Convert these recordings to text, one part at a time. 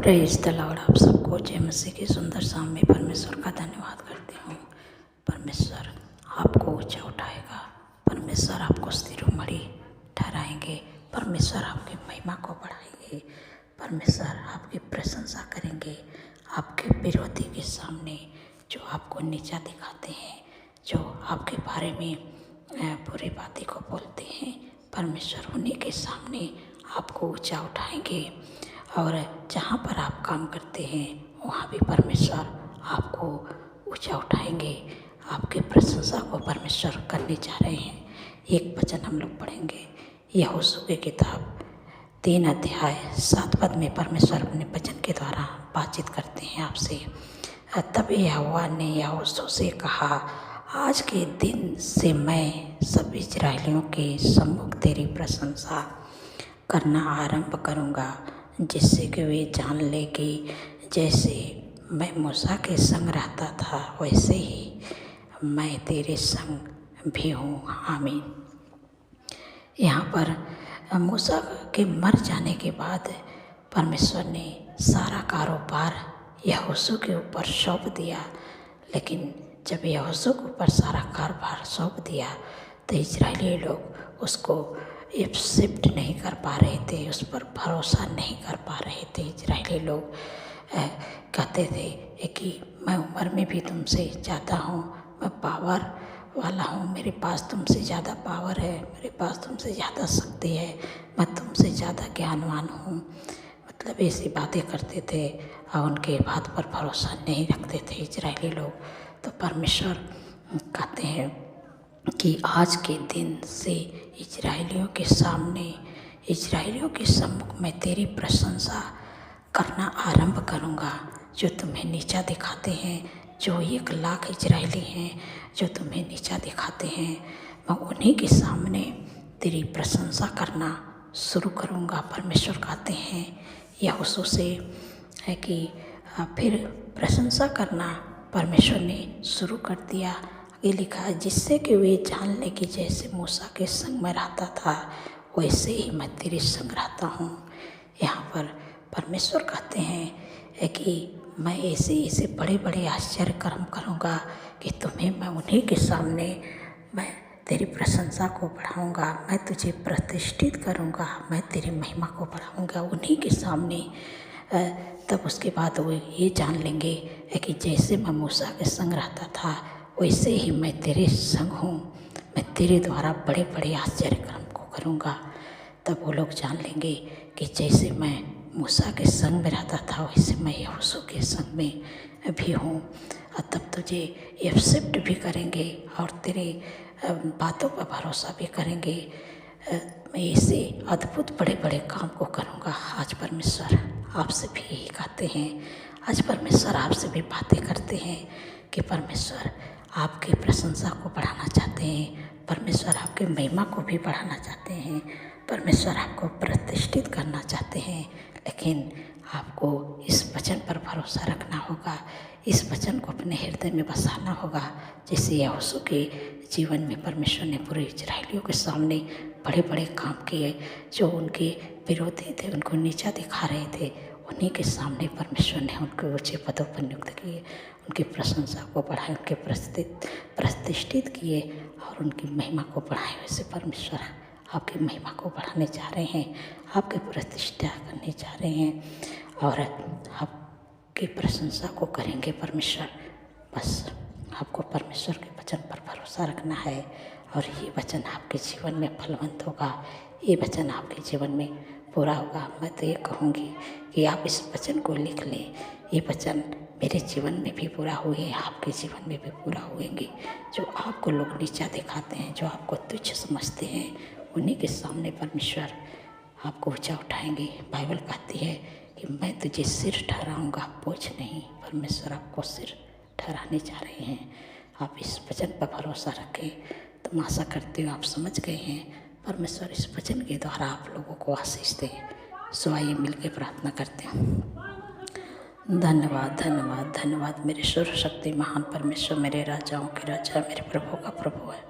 Praise the Lord. आप सबको जय मसीह की सुंदर शाम में परमेश्वर का धन्यवाद करती हूँ। परमेश्वर आपको ऊंचा उठाएगा, परमेश्वर आपको शिरोमणि ठहराएंगे, परमेश्वर आपकी महिमा को बढ़ाएंगे, परमेश्वर आपकी प्रशंसा करेंगे। आपके विरोधी के सामने जो आपको नीचा दिखाते हैं, जो आपके बारे में बुरी बातें को बोलते हैं, परमेश्वर उन्हीं के सामने आपको ऊंचा उठाएंगे। और जहाँ पर आप काम करते हैं वहाँ भी परमेश्वर आपको ऊंचा उठाएंगे। आपकी प्रशंसा को परमेश्वर करने जा रहे हैं। एक वचन हम लोग पढ़ेंगे, यहोशू की किताब 3 अध्याय 7 पद में परमेश्वर अपने वचन के द्वारा बातचीत करते हैं आपसे। तब यहोवा ने यहोशू से कहा, आज के दिन से मैं सब इजरायलियों के सम्मुख तेरी प्रशंसा करना आरंभ करूँगा, जिससे कि वे जान ले कि जैसे मैं मूसा के संग रहता था वैसे ही मैं तेरे संग भी हूँ। आमीन। यहाँ पर मूसा के मर जाने के बाद परमेश्वर ने सारा कारोबार यहोशू के ऊपर सौंप दिया। लेकिन जब यहोशू के ऊपर सारा कारोबार सौंप दिया तो इजरायली लोग उसको एक्सेप्ट नहीं कर पा रहे थे, उस पर भरोसा नहीं कर पा रहे थे। इजरायली लोग कहते थे कि मैं उम्र में भी तुमसे ज़्यादा हूँ, मैं पावर वाला हूँ, मेरे पास तुमसे ज़्यादा पावर है, मेरे पास तुमसे ज़्यादा शक्ति है, मैं तुमसे ज़्यादा ज्ञानवान हूँ। मतलब ऐसी बातें करते थे और उनके बात पर भरोसा नहीं रखते थे इजरायली लोग। तो परमेश्वर कहते हैं कि आज के दिन से इजरायलियों के सामने, इजरायलियों के सम्मुख मैं तेरी प्रशंसा करना आरंभ करूँगा। जो तुम्हें नीचा दिखाते हैं, जो 1 लाख इजरायली हैं जो तुम्हें नीचा दिखाते हैं, मैं उन्हीं के सामने तेरी प्रशंसा करना शुरू करूँगा। परमेश्वर कहते हैं यहोशू से है कि फिर प्रशंसा करना परमेश्वर ने शुरू कर दिया। ये लिखा है, जिससे कि वे जान ले कि जैसे मूसा के संग में रहता था वैसे ही मैं तेरे संग रहता हूँ। यहाँ पर परमेश्वर कहते हैं कि मैं ऐसे बड़े बड़े आश्चर्य कर्म करूँगा कि तुम्हें मैं उन्हीं के सामने मैं तेरी प्रशंसा को बढ़ाऊँगा, मैं तुझे प्रतिष्ठित करूँगा, मैं तेरी महिमा को बढ़ाऊँगा उन्हीं के सामने। तब उसके बाद वो ये जान लेंगे कि जैसे मैं मूसा के संग रहता था वैसे ही मैं तेरे संग हूँ, मैं तेरे द्वारा बड़े बड़े आश्चर्य कर्म को करूँगा। तब वो लोग जान लेंगे कि जैसे मैं मूसा के संग में रहता था वैसे मैं यहोशू के संग में भी हूँ। और तब तुझे एक्सेप्ट भी करेंगे और तेरे बातों पर भरोसा भी करेंगे। मैं ऐसे अद्भुत बड़े बड़े काम को करूँगा। आज परमेश्वर आपसे भी यही कहते हैं, आज परमेश्वर आपसे भी बातें करते हैं कि परमेश्वर आपकी प्रशंसा को बढ़ाना चाहते हैं, परमेश्वर आपकी महिमा को भी बढ़ाना चाहते हैं, परमेश्वर आपको प्रतिष्ठित करना चाहते हैं। लेकिन आपको इस वचन पर भरोसा रखना होगा, इस वचन को अपने हृदय में बसाना होगा। जैसे यहोशू के जीवन में परमेश्वर ने पूरे इजरायलियों के सामने बड़े बड़े काम किए, जो उनके विरोधी थे, उनको नीचा दिखा रहे थे, उन्हीं के सामने परमेश्वर ने उनको ऊंचे पदों पर नियुक्त किए, उनकी प्रशंसा को बढ़ाए, उनके प्रतिष्ठित किए और उनकी महिमा को बढ़ाए। वैसे परमेश्वर आपकी महिमा को बढ़ाने जा रहे हैं, आपकी प्रतिष्ठा करने जा रहे हैं और आपकी प्रशंसा को करेंगे परमेश्वर। बस आपको परमेश्वर के वचन पर भरोसा रखना है और ये वचन आपके जीवन में फलवंत होगा, ये वचन आपके जीवन में पूरा होगा। मैं तो ये कहूँगी कि आप इस वचन को लिख लें, ये वचन मेरे जीवन में भी पूरा हुए, आपके जीवन में भी पूरा होंगे। जो आपको लोग नीचा दिखाते हैं, जो आपको तुच्छ समझते हैं, उन्हीं के सामने परमेश्वर आपको ऊंचा उठाएंगे। बाइबल कहती है कि मैं तुझे सिर ठहराऊँगा, बोझ नहीं। परमेश्वर आपको सिर ठहराने जा रहे हैं। आप इस वचन पर भरोसा रखें। तो मैं आशा करती हूँ आप समझ गए हैं। परमेश्वर इस वचन के द्वारा आप लोगों को आशीष दे। सो आइए मिलकर प्रार्थना करते हैं। धन्यवाद धन्यवाद धन्यवाद मेरे सर्वशक्ति महान परमेश्वर, मेरे राजाओं के राजा, मेरे प्रभु का प्रभु है।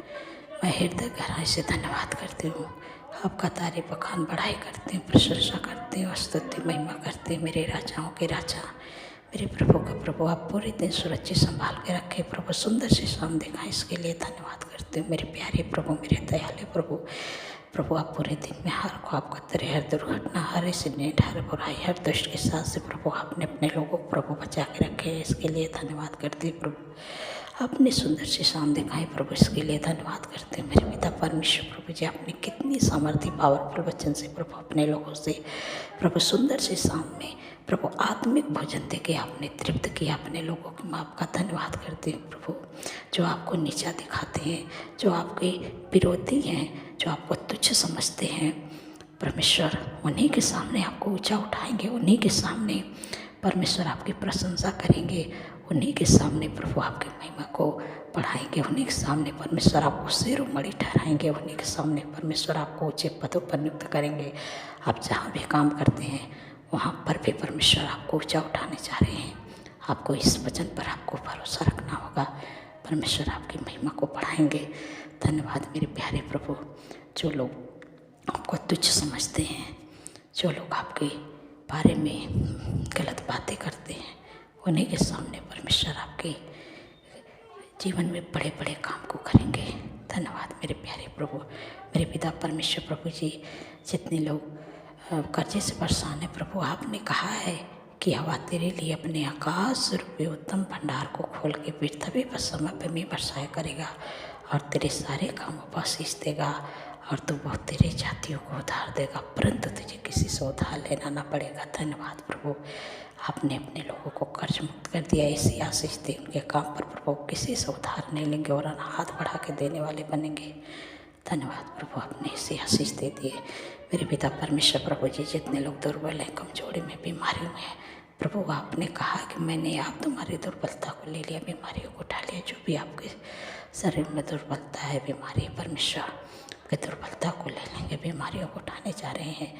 मैं हृदय गहराई से धन्यवाद करती हूँ। आपका तारीफ बखान बढ़ाई करते हैं, प्रशंसा करते हैं, स्तुति महिमा करते हैं। मेरे राजाओं के राजा, मेरे प्रभु का प्रभु, आप पूरे दिन सुरक्षित संभाल के रखे प्रभु, सुंदर से शाम दिखाएं, इसके लिए धन्यवाद करते हैं। मेरे प्यारे प्रभु, मेरे दयालु प्रभु, प्रभु आप पूरे दिन में हर ख्वाब खतरे, हर दुर्घटना, हर एक्सीडेंट, हर बुराई, हर दुष्ट के साथ से प्रभु आपने अपने लोगों को प्रभु बचा के रखे हैं, इसके लिए धन्यवाद करते हैं प्रभु। आपने सुंदर से शाम दिखाई प्रभु, इसके लिए धन्यवाद करते हैं। मेरे पिता परमेश्वर प्रभु जी, आपने कितनी सामर्थ्य पावरफुल वचन से प्रभु अपने लोगों से प्रभु सुंदर से शाम में प्रभु आत्मिक भोजन दे के आपने तृप्त किया अपने लोगों की। मैं आपका धन्यवाद करती हूँ प्रभु। जो आपको नीचा दिखाते हैं, जो आपके विरोधी हैं, जो आपको तुच्छ समझते हैं परमेश्वर, उन्हीं के सामने आपको ऊंचा उठाएंगे, उन्हीं के सामने परमेश्वर आपकी प्रशंसा करेंगे, उन्हीं के सामने प्रभु आपकी महिमा को बढ़ाएंगे, उन्हीं के सामने परमेश्वर आपको शिरोमणि ठहराएंगे, उन्हीं के सामने परमेश्वर आपको ऊंचे पदों पर नियुक्त करेंगे। आप जहाँ भी काम करते हैं वहाँ पर भी परमेश्वर आपको ऊंचा उठाने जा रहे हैं। आपको इस वचन पर आपको भरोसा रखना होगा, परमेश्वर आपकी महिमा को बढ़ाएंगे। धन्यवाद मेरे प्यारे प्रभु। जो लोग आपको तुच्छ समझते हैं, जो लोग आपके बारे में गलत बातें करते हैं, उन्हीं के सामने परमेश्वर आपके जीवन में बड़े बड़े काम को करेंगे। धन्यवाद मेरे प्यारे प्रभु, मेरे पिता परमेश्वर प्रभु जी। जितने लोग कर्जे से परेशान है प्रभु, आपने कहा है कि हवा तेरे लिए अपने आकाश रूपी उत्तम भंडार को खोल के पृथ्वी पर समय पर में बरसाया करेगा, और तेरे सारे कामों पर आशीष देगा, और तू बहुत तेरे जातियों को उधार देगा, परंतु तुझे किसी से उधार लेना ना पड़ेगा। धन्यवाद प्रभु, आपने अपने लोगों को कर्ज मुक्त कर दिया। ऐसी आशीष दे उनके काम पर प्रभु, किसी से उधार नहीं लेंगे और हाथ बढ़ा के देने वाले बनेंगे। धन्यवाद प्रभु, आपने ऐसी आशीष दे दिए। मेरे पिता परमेश्वर प्रभु जी, जितने लोग दुर्बल हैं, कमजोरी में, बीमारियों में प्रभु, आपने कहा कि मैंने आप तुम्हारी दुर्बलता को ले लिया, बीमारियों को उठा लिया। जो भी आपके शरीर में दुर्बलता है, बीमारी, परमेश्वर आपकी दुर्बलता को ले लेंगे, बीमारियों को उठाने जा रहे हैं।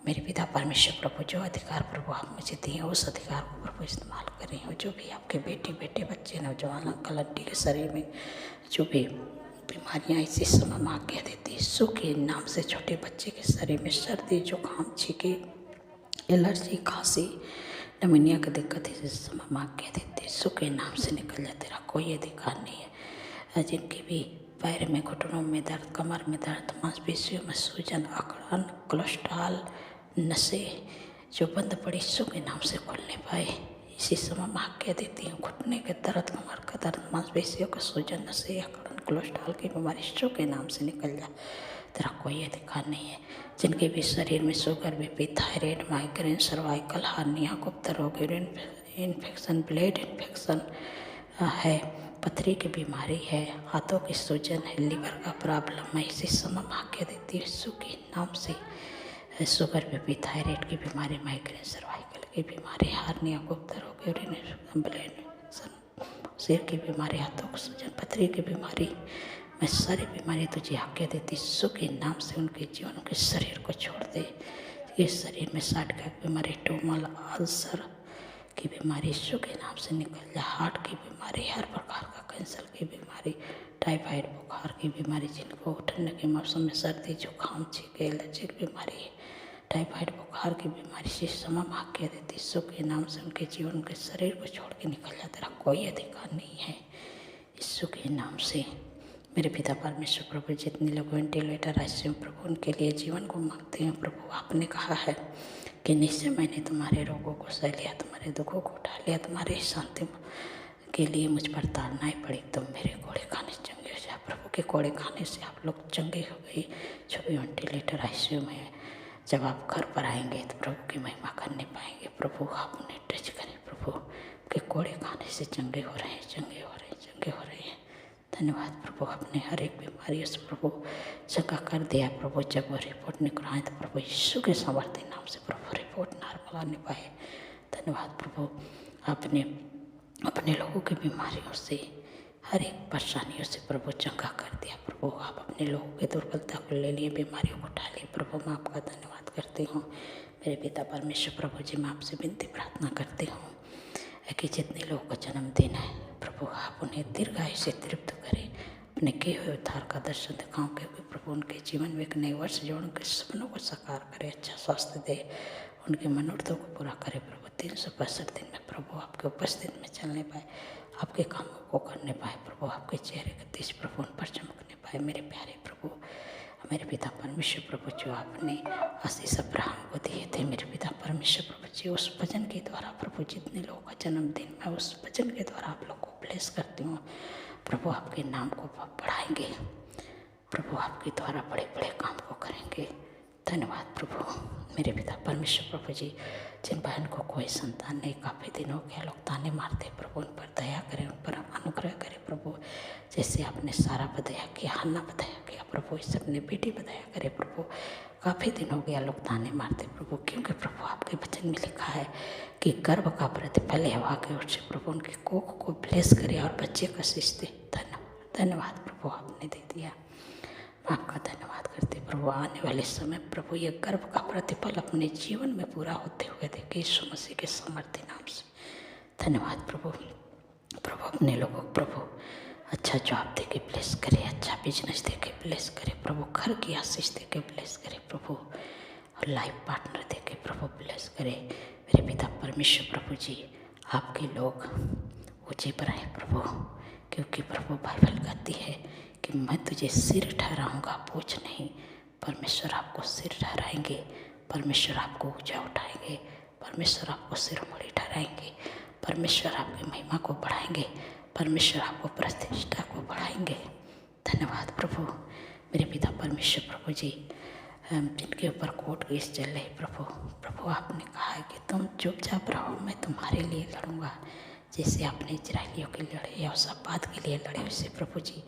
मेरे पिता परमेश्वर प्रभु, जो अधिकार प्रभु आप मुझे दिए, उस अधिकार को प्रभु इस्तेमाल कर रही हूँ। जो भी आपके बेटे बच्चे, नौजवान, अंकल आंटी के शरीर में जो भी बीमारियाँ इसी समय में आज्ञा देती, यीशु के नाम से। छोटे बच्चे के शरीर में सर्दी, जुकाम, छींके, एलर्जी, खांसी, निमोनिया की दिक्कत इसी समय में आज्ञा देती, यीशु के नाम से निकल जाए। तेरा कोई अधिकार नहीं है। जिनके भी पैर में, घुटनों में दर्द, कमर में दर्द, मांसपेशियों में सूजन, अकड़न, कोलेस्ट्रॉल, नसें जो बंद पड़ी, यीशु के नाम से खुलने पाए, इसी समय में आज्ञा देती हूँ। घुटने के दर्द, कमर का दर्द, मांसपेशियों का सूजन, नसें, अकड़न, कोलेस्ट्रॉल की बीमारी यीशु के नाम से निकल जा। तेरा कोई अधिकार नहीं है। जिनके भी शरीर में sugar, BP, thyroid, migraine, cervical, hernia, गुप्त रोग, यूरिन इन्फेक्शन, ब्लड इन्फेक्शन है, पथरी की बीमारी है, हाथों की सूजन है, लीवर का प्रॉब्लम है, इसी समय में आज्ञा देती है यीशु के नाम से। शुगर, बीपी, थायराइड की बीमारी, माइग्रेन, सर्वाइकल की बीमारी, हार्निया, गुप्त रोग, यूरिन इन्फेक्शन, ब्लड इन्फेक्शन, सिर की बीमारी, हाथों की सूजन, पथरी की बीमारी, मैं सारी बीमारी तुझे आज्ञा देती यीशु के नाम से। उनके जीवन के शरीर को छोड़ दे। ये शरीर में साठ का बीमारी, ट्यूमर, अल्सर की बीमारी यीशु के नाम से निकल जा। हार्ट की बीमारी, हर प्रकार का कैंसर की बीमारी, टाइफाइड बुखार की बीमारी, जिनको ठंड के मौसम में सर्दी, जुकाम, छींके, एलर्जी की बीमारी, टाइफाइड बुखार की बीमारी से समय में आज्ञा देती यीशु के नाम से। उनके जीवन के शरीर को छोड़ के निकल जा। तेरा कोई अधिकार नहीं है यीशु के नाम से। मेरे पिता परमेश्वर प्रभु, जितने लोग वेंटिलेटर, आईसीयू प्रभु, उनके लिए जीवन को मांगते हैं प्रभु, आपने कहा है कि निश्चय मैंने तुम्हारे रोगों को सह लिया, तुम्हारे दुखों को उठा लिया, तुम्हारे शांति के लिए मुझ पर ताड़नाएं पड़ी, तुम मेरे कोड़े खाने चंगे हो जाए। प्रभु के कोड़े खाने से आप लोग चंगे हो गई। जो भी वेंटिलेटर, आईसीयू में है, जब आप घर पर आएंगे तो प्रभु की महिमा करने पाएंगे। प्रभु आप उन्हें टच करें। प्रभु के कोड़े खाने से चंगे हो रहे हैं, चंगे हो रहे हैं, चंगे हो रहे हैं। धन्यवाद प्रभु, अपने हर एक बीमारियों से प्रभु चंगा कर दिया। प्रभु जब वो रिपोर्ट निकल आए तो प्रभु यीशु के सामर्थ्य नाम से प्रभु रिपोर्ट नॉर्मल आने पाए। धन्यवाद प्रभु, आपने अपने लोगों की बीमारियों से, हर एक परेशानियों से प्रभु चंगा कर दिया। प्रभु आप अपने लोगों की दुर्बलता को ले लिए, बीमारियों को उठा लिए। प्रभु मैं आपका धन्यवाद करती हूँ। मेरे पिता परमेश्वर प्रभु जी, मैं आपसे विनती प्रार्थना करती हूँ कि जितने लोगों का जन्मदिन है प्रभु, आप उन्हें दीर्घायु से तृप्त करें, अपने किए हुए उद्धार का दर्शन दिखाऊं, क्योंकि प्रभु उनके जीवन में एक नए वर्ष जोड़ उनके सपनों को साकार करे, अच्छा स्वास्थ्य दे, उनकी मनोरथों को पूरा करे प्रभु। 365 दिन में प्रभु आपके उपस्थिति में चलने पाए, आपके कामों को करने पाए प्रभु, आपके चेहरे के तेज प्रभु उन पर चमकने पाए। मेरे प्यारे प्रभु, मेरे पिता परमेश्वर प्रभु, जो आपने आशीष अब्राहम को दिए थे, मेरे पिता परमेश्वर प्रभु जी, उस वचन के द्वारा प्रभु जितने लोगों का जन्मदिन, मैं उस वचन के द्वारा आप लोग को ब्लेस करती हूँ प्रभु। आपके नाम को बढ़ाएंगे प्रभु, आपके द्वारा बड़े बड़े काम को करेंगे। धन्यवाद प्रभु। मेरे पिता परमेश्वर प्रभु जी, जिन बहन को कोई संतान नहीं, काफ़ी दिन हो गया, लोग ताने मारते प्रभु, उन पर दया करें, उन पर अनुग्रह करें प्रभु। जैसे आपने सारा पर दया किया, हन्ना पर दया किया प्रभु, इससे अपने बेटी पर दया करें प्रभु। काफ़ी दिन हो गया लोग ताने मारते प्रभु, क्योंकि प्रभु आपके वचन में लिखा है कि गर्भ का प्रतिफल हवा के ओर से प्रभु उनकी कोख को ब्लेस करे और बच्चे का आशीष दे। धन्यवाद प्रभु, आपने दे दिया। मैं आपका धन्यवाद करते प्रभु। आने वाले समय प्रभु ये गर्भ का प्रतिफल अपने जीवन में पूरा होते हुए देखे, यीशु मसीह के सामर्थ्य नाम से। धन्यवाद प्रभु। प्रभु अपने लोगों को प्रभु अच्छा जॉब दे के ब्लेस करे, अच्छा बिजनेस दे के ब्लेस करे प्रभु, घर की आशीष दे के ब्लेस करे प्रभु, और लाइफ पार्टनर दे के प्रभु ब्लेस करे। मेरे पिता परमेश्वर प्रभु जी, आपके लोग ऊँचे पर आए प्रभु, क्योंकि प्रभु बाइबल कहती है कि मैं तुझे सिर ठहराऊंगा, बोझ नहीं। परमेश्वर आपको सिर ठहराएंगे, परमेश्वर आपको ऊंचा उठाएंगे, परमेश्वर आपको सिरमौली ठहराएंगे, परमेश्वर आपकी महिमा को बढ़ाएंगे, परमेश्वर आपको प्रतिष्ठा को बढ़ाएंगे। धन्यवाद प्रभु। मेरे पिता परमेश्वर प्रभु जी, जिनके ऊपर कोर्ट केस चल रही प्रभु आपने कहा है कि तुम चुपचाप रहो, मैं तुम्हारे लिए लड़ूंगा। जैसे आपने इजराइलियों के लड़े, यहोशापात के लिए लड़े, वैसे प्रभु जी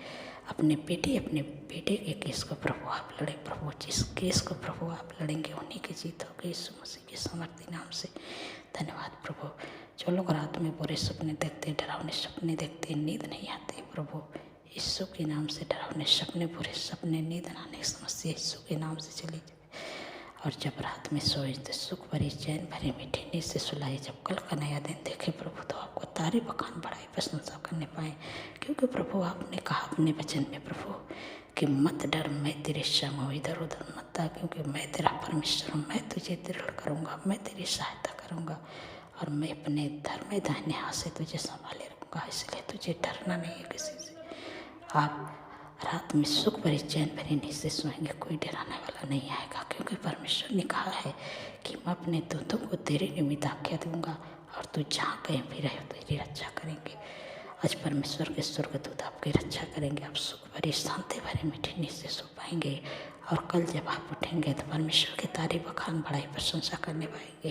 अपने बेटे के केस को प्रभु आप लड़े प्रभु। जिस केस को प्रभु आप लड़ेंगे उन्हीं की जीत होगी, यीशु मसीह के सामर्थ्य नाम से। धन्यवाद प्रभु। जो लोग रात में बुरे सपने देखते, डरावने सपने देखते, नींद नहीं आती प्रभु, यीशु के नाम से डरावने सपने, बुरे सपने, नींद आने की समस्या यीशु के नाम से चली जाए। और जब रात में सोए तो सुख भरी, चैन भरी, मीठी नींद से सुलाए। जब कल का नया दिन देखे प्रभु, तो आपको तारीफ बखान बढ़ाई, प्रशंसा करने पाए, क्योंकि प्रभु आपने कहा अपने वचन में प्रभु कि मत डर, मैं तेरे संग हूँ, इधर उधर मत जा, क्योंकि मैं तेरा परमेश्वर हूँ, मैं तुझे दृढ़ करूँगा, मैं तेरी सहायता करूँगा, और मैं अपने धर्म दाहिने हाथ से तुझे संभाले रखूँगा। इसलिए तुझे डरना नहीं है किसी से। आप रात में सुख भरी, चैन भरी नींद से सोएंगे, कोई डराने वाला नहीं आएगा, क्योंकि परमेश्वर ने कहा है कि मैं अपने दूतों को तेरे निमित्त आज्ञा दूंगा, और तू जहाँ कहीं भी रहे तेरी रक्षा करेंगे। आज परमेश्वर के स्वर्गदूत आपकी रक्षा करेंगे। आप सुख भरी, शांति भरी, मीठी नींद से सो पाएंगे, और कल जब आप उठेंगे तो परमेश्वर की तारीफ बखान बढ़ाई, प्रशंसा करने पाएंगे।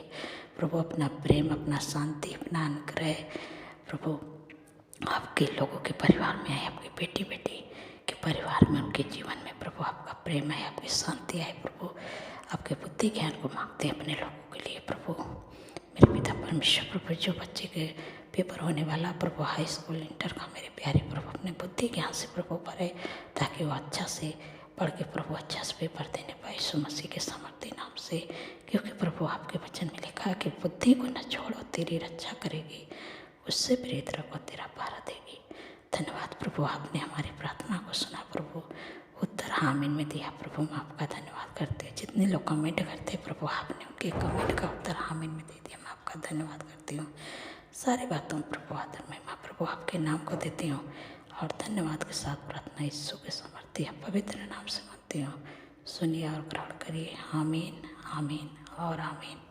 प्रभु अपना प्रेम, अपना शांति, अपना अनुग्रह प्रभु आपके लोगों के परिवार में आए, आपके बेटी के परिवार में, उनके जीवन में प्रभु आपका प्रेम है, आपकी शांति है प्रभु। आपके बुद्धि ज्ञान को मांगते हैं अपने लोगों के लिए प्रभु। मेरे पिता परमेश्वर प्रभु, जो बच्चे के पेपर होने वाला प्रभु, हाई स्कूल, इंटर का, मेरे प्यारे प्रभु अपने बुद्धि ज्ञान से प्रभु पढ़े, ताकि वो अच्छा से पढ़ के प्रभु अच्छा से पेपर देने पाए, यीशु मसीह के सामर्थ्य नाम से। क्योंकि प्रभु आपके वचन में लिखा है कि बुद्धि को न छोड़ो, तेरी रक्षा करेगी, उससे प्रेरित रखो, तेरा पहरा देगी। धन्यवाद प्रभु, आपने हमारी प्रार्थना को सुना प्रभु, उत्तर आमीन में दिया प्रभु। मैं आपका धन्यवाद करते हैं। जितने लोग कमेंट करते हैं प्रभु, आपने उनके कमेंट का उत्तर आमीन में दे दिया। मैं आपका धन्यवाद करती हूँ। सारी बातों प्रभु आदर में मैं प्रभु आपके नाम को देती हूँ, और धन्यवाद के साथ प्रार्थना यीशु के सामर्थ्य पवित्र नाम से मानती हूँ। सुनिए और ग्रहण करिए। आमीन, आमीन और आमीन।